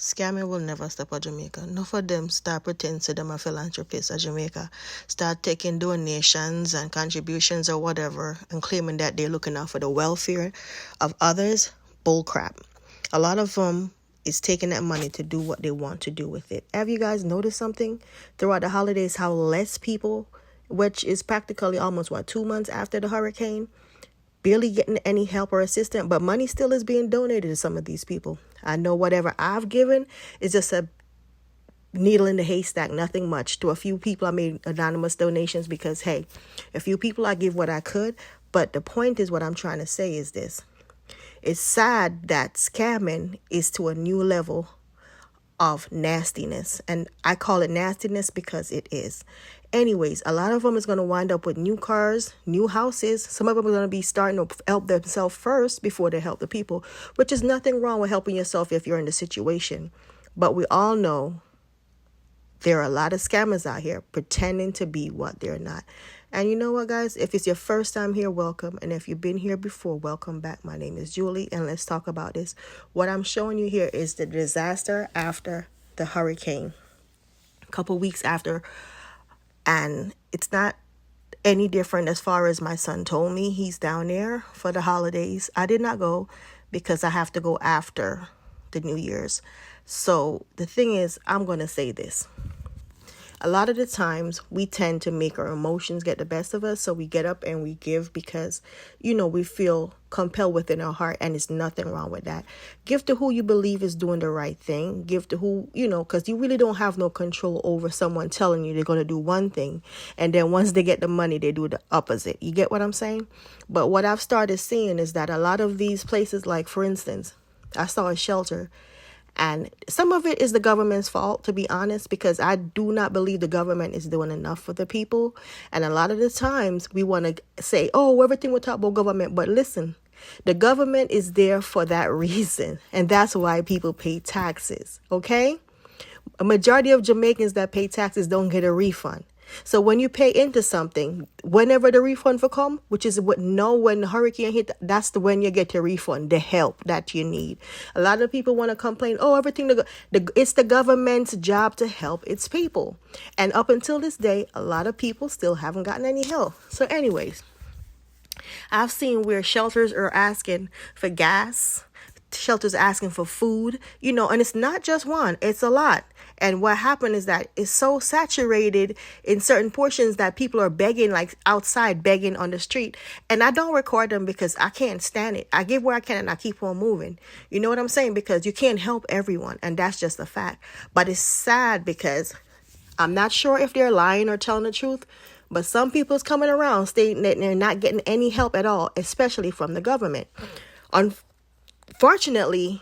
Scamming will never stop at Jamaica. Enough of them start pretending to them a philanthropist at Jamaica. Start taking donations and contributions or whatever and claiming that they're looking out for the welfare of others. Bull crap. A lot of them is taking that money to do what they want to do with it. Have you guys noticed something throughout the holidays how less people, which is practically almost 2 months after the hurricane, barely getting any help or assistance, but money still is being donated to some of these people. I know whatever I've given is just a needle in the haystack, nothing much. To a few people, I made anonymous donations because, hey, a few people I give what I could. But the point is, what I'm trying to say is this. It's sad that scamming is to a new level of nastiness. And I call it nastiness because it is. Anyways, a lot of them is going to wind up with new cars, new houses. Some of them are going to be starting to help themselves first before they help the people, which is nothing wrong with helping yourself if you're in the situation. But we all know there are a lot of scammers out here pretending to be what they're not. And you know what, guys? If it's your first time here, welcome. And if you've been here before, welcome back. My name is Julie, and let's talk about this. What I'm showing you here is the disaster after the hurricane, a couple weeks after. And it's not any different as far as my son told me. He's down there for the holidays. I did not go because I have to go after the New Year's. So the thing is, I'm going to say this. A lot of the times we tend to make our emotions get the best of us. So we get up and we give because, we feel compelled within our heart, and there's nothing wrong with that. Give to who you believe is doing the right thing. Give to who, because you really don't have no control over someone telling you they're going to do one thing. And then once they get the money, they do the opposite. You get what I'm saying? But what I've started seeing is that a lot of these places, like for instance, I saw a shelter. And some of it is the government's fault, to be honest, because I do not believe the government is doing enough for the people. And a lot of the times we want to say, oh, everything we talk about government. But listen, the government is there for that reason. And that's why people pay taxes. OK, a majority of Jamaicans that pay taxes don't get a refund. So when you pay into something, whenever the refund will come, which is when the hurricane hit, that's when you get your refund, the help that you need. A lot of people want to complain, oh, everything, it's the government's job to help its people. And up until this day, a lot of people still haven't gotten any help. So anyways, I've seen where shelters are asking for gas, shelters asking for food, and it's not just one, it's a lot. And what happened is that it's so saturated in certain portions that people are begging, like outside, begging on the street. And I don't record them because I can't stand it. I give where I can and I keep on moving. You know what I'm saying? Because you can't help everyone. And that's just a fact. But it's sad because I'm not sure if they're lying or telling the truth. But some people's coming around stating that they're not getting any help at all, especially from the government. Unfortunately,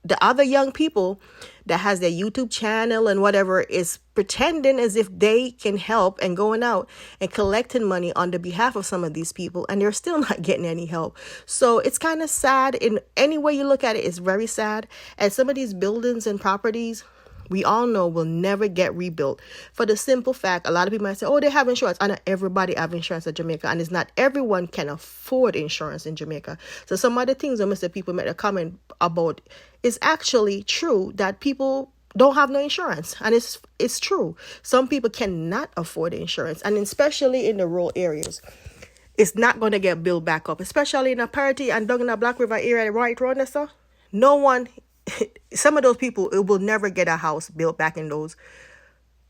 the other young people that has their YouTube channel and whatever is pretending as if they can help and going out and collecting money on the behalf of some of these people, and they're still not getting any help. So it's kind of sad. In any way you look at it, it's very sad. And some of these buildings and properties, we all know will never get rebuilt for the simple fact, a lot of people might say, oh, they have insurance. I know everybody have insurance in Jamaica, and it's not everyone can afford insurance in Jamaica. So some of the things that Mr. People made a comment about is actually true, that people don't have no insurance. And it's true. Some people cannot afford insurance, and especially in the rural areas. It's not going to get built back up, especially in a Parity and down in the Black River area right around there, sir. No one, some of those people, it will never get a house built back in those.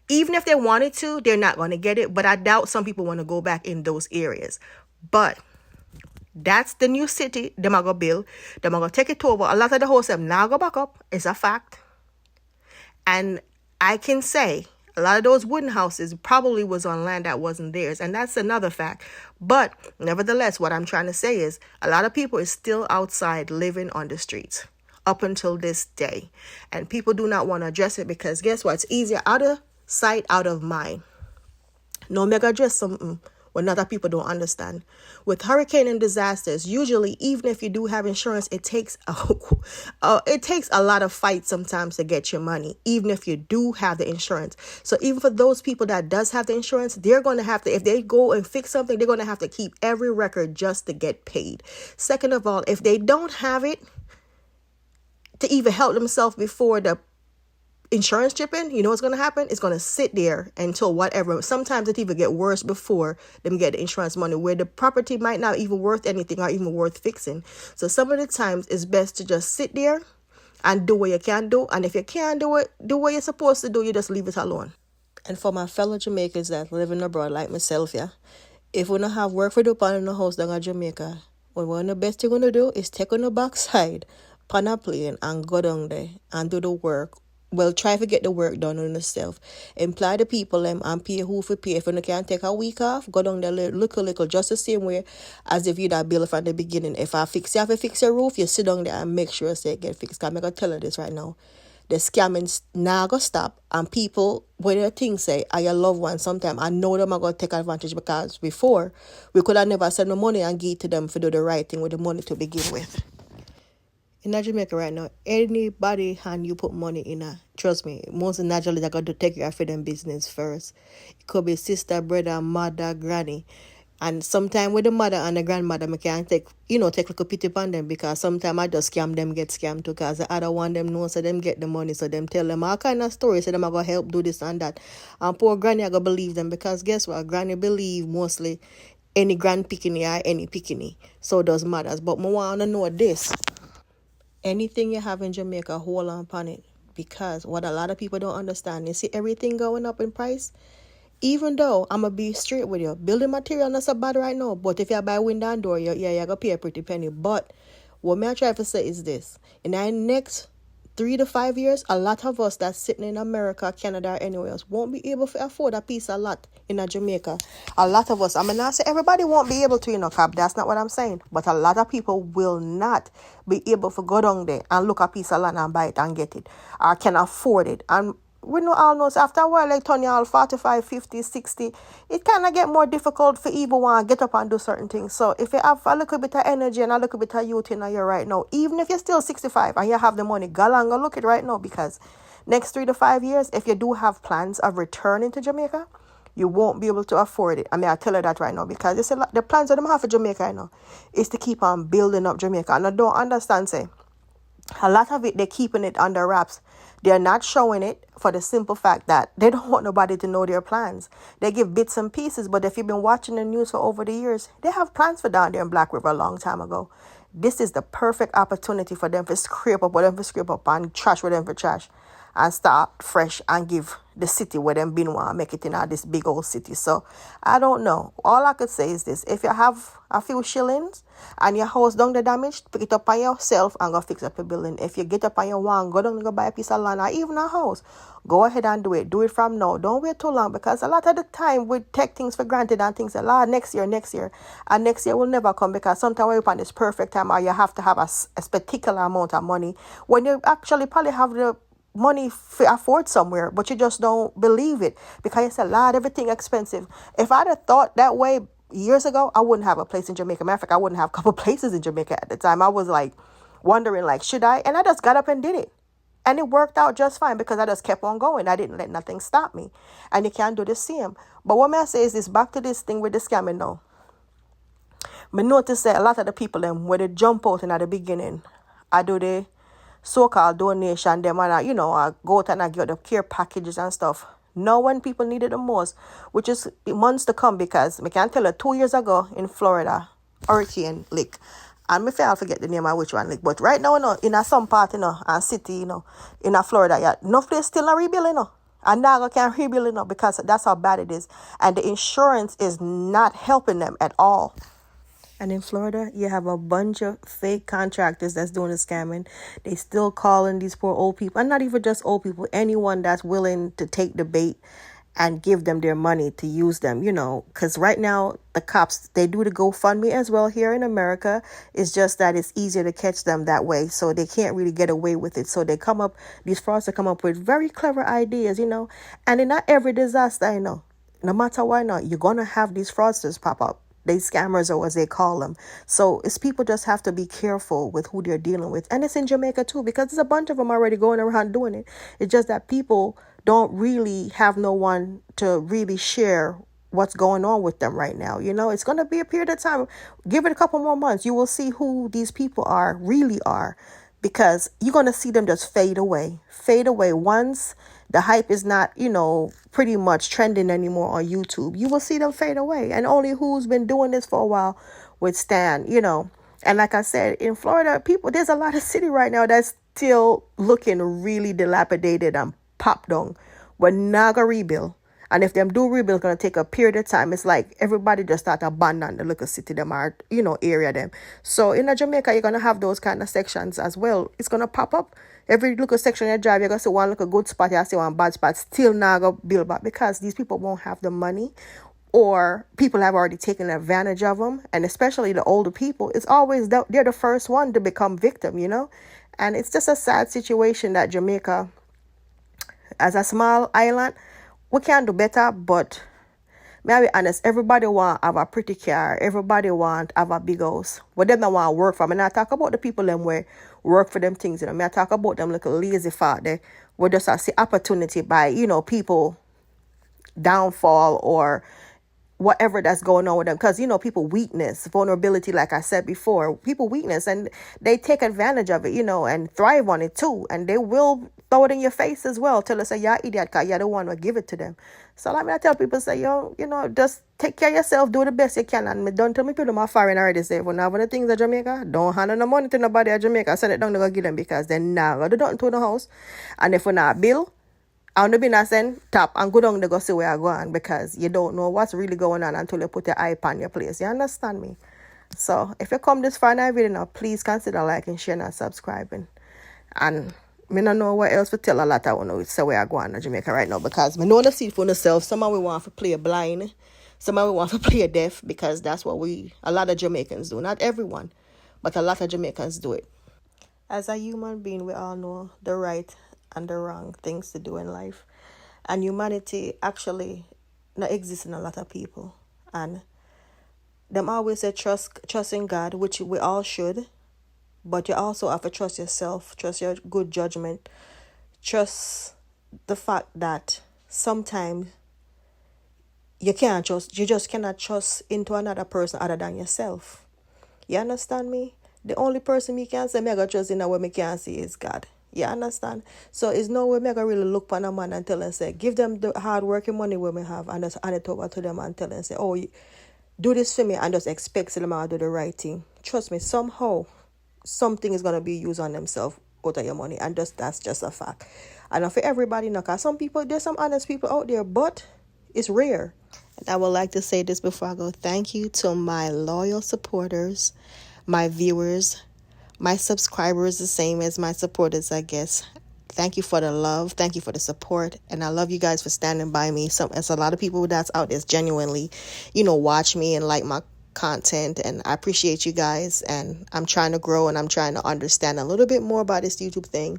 Even if they wanted to, they're not going to get it. But I doubt some people want to go back in those areas. But that's the new city they're going to build. They're going to take it over. A lot of the houses have now go back up. It's a fact. And I can say a lot of those wooden houses probably was on land that wasn't theirs. And that's another fact. But nevertheless, what I'm trying to say is a lot of people is still outside living on the streets up until this day. And people do not want to address it because guess what? It's easier out of sight, out of mind. No mega address something when other people don't understand. With hurricane and disasters, usually, even if you do have insurance, it takes a lot of fight sometimes to get your money, even if you do have the insurance. So even for those people that does have the insurance, they're going to have to, if they go and fix something, they're going to have to keep every record just to get paid. Second of all, if they don't have it, to even help themselves before the insurance chipping, you know what's going to happen? It's going to sit there until whatever. Sometimes it even get worse before them get the insurance money, where the property might not even worth anything or even worth fixing. So some of the times it's best to just sit there and do what you can do. And if you can't do it, do what you're supposed to do. You just leave it alone. And for my fellow Jamaicans that living abroad like myself, yeah, if we don't have work for do pan in the house down in Jamaica, one of the best thing we're going to do is take on the backside, pan a plane and go down there and do the work. Well, try to get the work done on yourself. Employ the people and pay who for pay. If you can't take a week off, go down there little, just the same way as if you'd have bill from the beginning. If I fix you have to fix your roof, you sit down there and make sure say it get fixed. I'm going to tell you this right now. The scamming now go stop, and people, when their things say, are your loved ones, sometimes I know them are going to take advantage, because before, we could have never send the money and give it to them for do the right thing with the money to begin with. In Jamaica right now, anybody hand you put money in trust me, most naturally they're going to take care of them business first. It could be sister, brother, mother, granny. And sometimes with the mother and the grandmother, I can't take little pity upon them, because sometimes I just scam them, get scammed too, because the other one them know, so them get the money, so them tell them all kind of stories, so them are going to help do this and that. And poor granny are going to believe them, because guess what? Granny believe mostly any grand picking or any picking. So it does matters. But I want to know this. Anything you have in Jamaica, hold on upon it, because what a lot of people don't understand, you see everything going up in price. Even though I'm going to be straight with you, building material not so bad right now, but if you buy window and door, you're going to pay a pretty penny. But what I try to say is this. In the next 3 to 5 years, a lot of us that's sitting in America, Canada, or anywhere else won't be able to afford a piece of lot in Jamaica. A lot of us, I mean, not say everybody won't be able to, Cap, that's not what I'm saying. But a lot of people will not be able to go down there and look a piece of land and buy it and get it, or can afford it. And we know all knows after a while, like Tony, all 45, 50, 60, it kind of get more difficult for even want to get up and do certain things. So if you have a little bit of energy and a little bit of youth in you right now, even if you're still 65 and you have the money, go along and look at it right now, because next 3 to 5 years, if you do have plans of returning to Jamaica, you won't be able to afford it. I mean, I tell you that right now, because you see, the plans that them have for Jamaica right now is to keep on building up Jamaica. And I don't understand, say, a lot of it, they're keeping it under wraps. They're not showing it for the simple fact that they don't want nobody to know their plans. They give bits and pieces, but if you've been watching the news for over the years, they have plans for down there in Black River a long time ago. This is the perfect opportunity for them to scrape up whatever scrape up and trash whatever trash, and start fresh and give the city where them been want to make it in this big old city. So I don't know. All I could say is this. If you have a few shillings and your house down the damaged, pick it up on yourself and go fix up your building. If you get up on your one, go down and go buy a piece of land or even a house. Go ahead and do it. Do it from now. Don't wait too long, because a lot of the time we take things for granted and things like next year. And next year will never come, because sometimes we're upon this perfect time, or you have to have a particular amount of money when you actually probably have the money to afford somewhere, but you just don't believe it, because it's a lot, everything expensive. If I'd have thought that way years ago, I wouldn't have a place in Jamaica. Matter of fact, I wouldn't have a couple places in Jamaica at the time. I was like wondering, like, should I? And I just got up and did it. And it worked out just fine, because I just kept on going. I didn't let nothing stop me. And you can't do the same. But what I say is this, back to this thing with the scamming now. I notice that a lot of the people, them, where they jump out in at the beginning, I do the so-called donation, them, and I go out and I get the care packages and stuff. Now when people need it the most, which is months to come, because I can tell you 2 years ago in Florida, hurricane lick. And I forget the name of which one lick. But right now, in some part, and city, in Florida, yeah, no place still not rebuilding, And now I can't rebuild, because that's how bad it is. And the insurance is not helping them at all. And in Florida, you have a bunch of fake contractors that's doing the scamming. They still calling these poor old people, and not even just old people, anyone that's willing to take the bait and give them their money to use them, because right now the cops, they do the GoFundMe as well here in America. It's just that it's easier to catch them that way, so they can't really get away with it. So these fraudsters come up with very clever ideas, and in not every disaster, no matter why not, you're going to have these fraudsters pop up. They scammers, or as they call them. So it's people just have to be careful with who they're dealing with. And it's in Jamaica too, because there's a bunch of them already going around doing it. It's just that people don't really have no one to really share what's going on with them right now. It's going to be a period of time. Give it a couple more months. You will see who these people really are. because you're going to see them just fade away once the hype is not, pretty much trending anymore on YouTube. You will see them fade away, and only who's been doing this for a while would stand. And like I said, in Florida, there's a lot of city right now that's still looking really dilapidated and popped down. We're not gonna rebuild. And if them do rebuild, it's gonna take a period of time. It's like everybody just start abandon the little city them are, area them. So in Jamaica, you're gonna have those kind of sections as well. It's gonna pop up. Every little section you drive, you're gonna see one little good spot, you see one bad spot, still not gonna build back because these people won't have the money, or people have already taken advantage of them. And especially the older people, it's always they're the first one to become victim. And it's just a sad situation that Jamaica, as a small island, we can do better. But may I be honest, everybody want to have a pretty car, everybody want to have a big house, but them don't want to work for. I talk about the people them where work for them things. I talk about them little lazy father where just see opportunity by people downfall or whatever that's going on with them, because people weakness, vulnerability, like I said before, people weakness, and they take advantage of it, and thrive on it too, and they will throw it in your face as well till they say you're idiot because you're the one who give it to them. So I tell people, say, just take care of yourself, do the best you can. And don't tell me people my foreign already say, when I have the things in Jamaica, don't hand no money to nobody at Jamaica, send it down to go give them, because they're not going to do nothing to the house. And if we're not bill, I want to be innocent, tap and go down to go see where I'm going, because you don't know what's really going on until you put your eye on your place. You understand me? So if you come this far in our video now, please consider liking, sharing, and subscribing. And I don't know what else to tell a lot. I want to say where I'm going to Jamaica right now, because I know the see for myself. Some of we want to play blind, some of we want to play deaf, because that's what a lot of Jamaicans do. Not everyone, but a lot of Jamaicans do it. As a human being, we all know the right and the wrong things to do in life, and humanity actually not exists in a lot of people, and them always say trust in God, which we all should, but you also have to trust yourself, trust your good judgment, trust the fact that sometimes you just cannot trust into another person other than yourself. You understand me? The only person me can say me I trust in a way me can see is God. You understand? So it's no way me I really look for a man and tell them, say, give them the hard working money we may have, and just hand it over to them and tell them, say, oh, do this for me, and just expect them to do the right thing. Trust me, somehow something is gonna be used on themselves out of your money, and that's just a fact. And not for everybody, no, cause there's some honest people out there, but it's rare. And I would like to say this before I go. Thank you to my loyal supporters, my viewers, my subscribers, the same as my supporters, I guess. Thank you for the love. Thank you for the support. And I love you guys for standing by me. It's a lot of people that's out there genuinely, watch me and like my content. And I appreciate you guys. And I'm trying to grow, and I'm trying to understand a little bit more about this YouTube thing.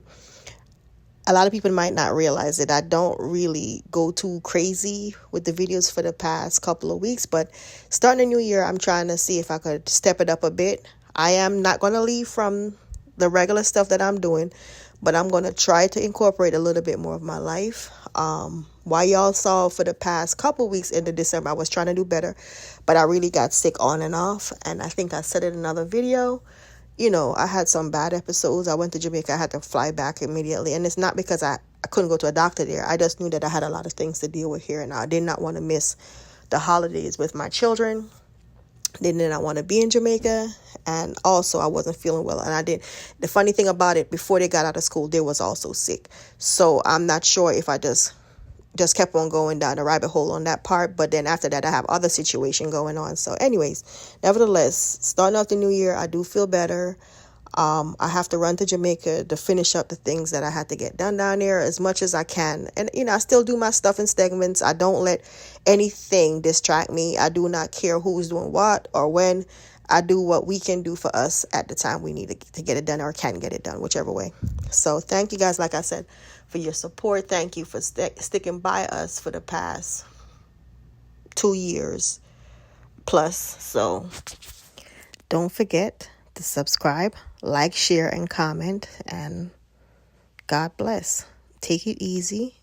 A lot of people might not realize that I don't really go too crazy with the videos for the past couple of weeks. But starting the new year, I'm trying to see if I could step it up a bit. I am not going to leave from the regular stuff that I'm doing, but I'm going to try to incorporate a little bit more of my life. While y'all saw for the past couple weeks into December, I was trying to do better, but I really got sick on and off. And I think I said in another video, I had some bad episodes. I went to Jamaica. I had to fly back immediately. And it's not because I couldn't go to a doctor there. I just knew that I had a lot of things to deal with here, and I did not want to miss the holidays with my children. They did not want to be in Jamaica, and also I wasn't feeling well. And the funny thing about it, before they got out of school, they was also sick. So I'm not sure if I just kept on going down the rabbit hole on that part. But then after that, I have other situation going on. So anyways, nevertheless, starting off the new year, I do feel better. I have to run to Jamaica to finish up the things that I had to get done down there as much as I can. And, I still do my stuff in segments. I don't let anything distract me. I do not care who's doing what or when. I do what we can do for us at the time we need to get it done, or can get it done, whichever way. So thank you guys, like I said, for your support. Thank you for sticking by us for the past 2 years plus. So don't forget to subscribe, like, share, and comment. And God bless. Take it easy.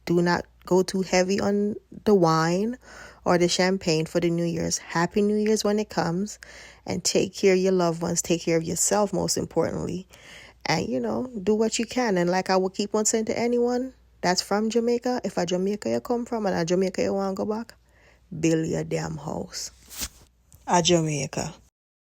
Do not go too heavy on the wine or the champagne for the New Year's. Happy New Year's when it comes, and take care of your loved ones. Take care of yourself, most importantly. And, do what you can. And like I will keep on saying to anyone that's from Jamaica, if a Jamaica you come from and a Jamaica you want to go back, build your damn house. A Jamaica.